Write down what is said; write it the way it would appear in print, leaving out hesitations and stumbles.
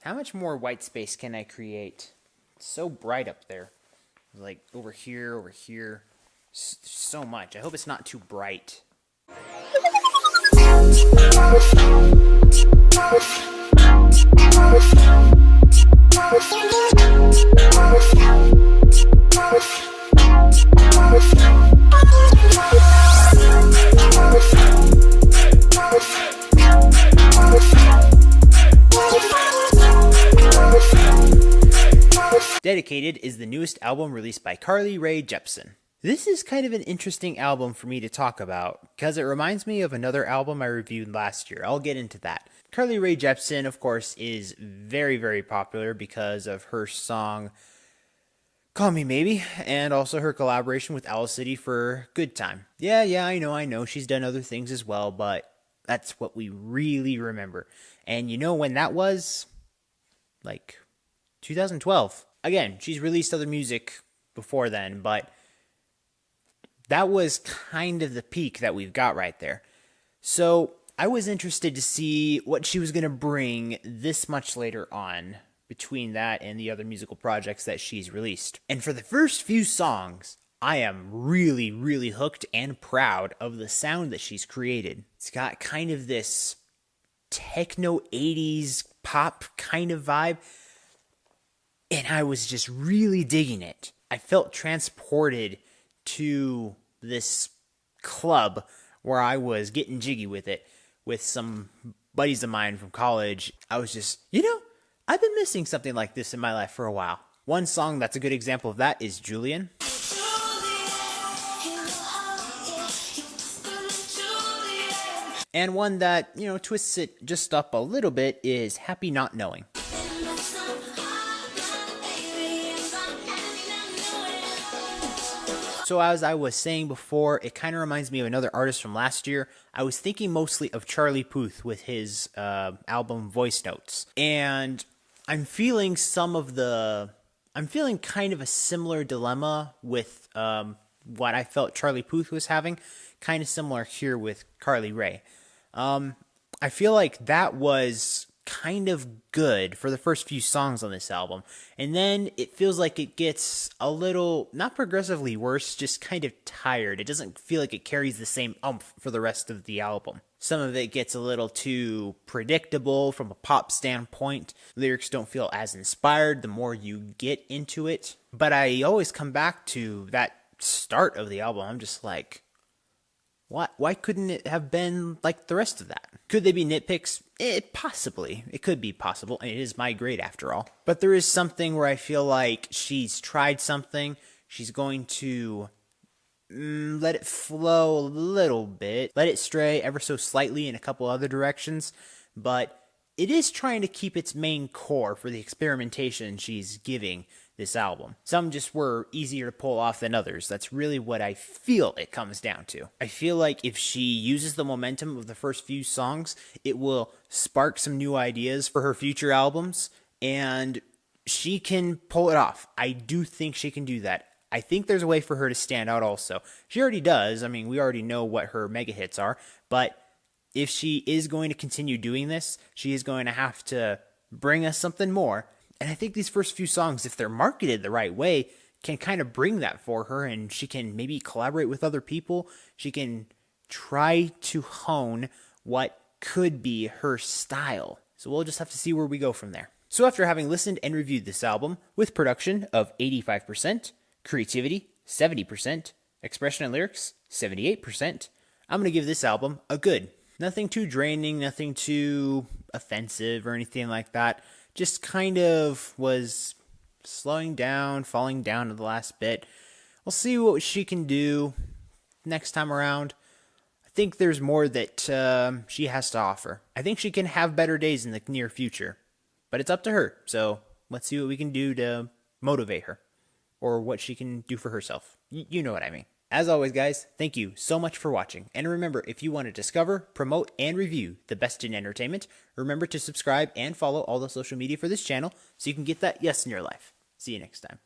How much more white space can I create? It's so bright up there. Like over here. So much. I hope it's not too bright. Dedicated is the newest album released by Rae Jepsen. This is kind of an interesting album for me to talk about because it reminds me of another album I reviewed last year. I'll get into that. Rae Jepsen, of course, is very, very popular because of her song Call Me Maybe, and also her collaboration with Owl City for Good Time. Yeah, I know. She's done other things as well, but that's what we really remember. And you know when that was? Like 2012. Again, she's released other music before then, but that was kind of the peak that we've got right there. So I was interested to see what she was going to bring this much later on between that and the other musical projects that she's released. And for the first few songs, I am really, really hooked and proud of the sound that she's created. It's got kind of this techno 80s pop kind of vibe, and I was just really digging it. I felt transported to this club where I was getting jiggy with it with some buddies of mine from college. I was just, I've been missing something like this in my life for a while. One song that's a good example of that is Julian. And one that, twists it just up a little bit is Happy Not Knowing. So as I was saying before, it kind of reminds me of another artist from last year. I was thinking mostly of Charlie Puth with his album Voice Notes. And I'm feeling kind of a similar dilemma with what I felt Charlie Puth was having. Kind of similar here with Carly Rae. I feel like that was kind of good for the first few songs on this album, and then it feels like it gets a little, not progressively worse, just kind of tired. It doesn't feel like it carries the same oomph for the rest of the album. Some of it gets a little too predictable from a pop standpoint. Lyrics don't feel as inspired the more you get into it, but I always come back to that start of the album. I'm just like, why couldn't it have been like the rest of that? Could they be nitpicks? Possibly. It could be possible. It is my grade after all. But there is something where I feel like she's tried something. She's going to let it flow a little bit. Let it stray ever so slightly in a couple other directions. But it is trying to keep its main core for the experimentation she's giving this album. Some just were easier to pull off than others. That's really what I feel it comes down to. I feel like if she uses the momentum of the first few songs, it will spark some new ideas for her future albums, and she can pull it off. I do think she can do that. I think there's a way for her to stand out also. She already does. I mean, we already know what her mega hits are, but if she is going to continue doing this, she is going to have to bring us something more. And I think these first few songs, if they're marketed the right way, can kind of bring that for her, and she can maybe collaborate with other people. She can try to hone what could be her style. So we'll just have to see where we go from there. So after having listened and reviewed this album, with production of 85%, creativity 70%, expression and lyrics 78%, I'm going to give this album a good. Nothing too draining, nothing too offensive or anything like that. Just kind of was slowing down, falling down to the last bit. We'll see what she can do next time around. I think there's more that she has to offer. I think she can have better days in the near future, but it's up to her. So let's see what we can do to motivate her, or what she can do for herself. You know what I mean. As always, guys, thank you so much for watching. And remember, if you want to discover, promote, and review the best in entertainment, remember to subscribe and follow all the social media for this channel so you can get that yes in your life. See you next time.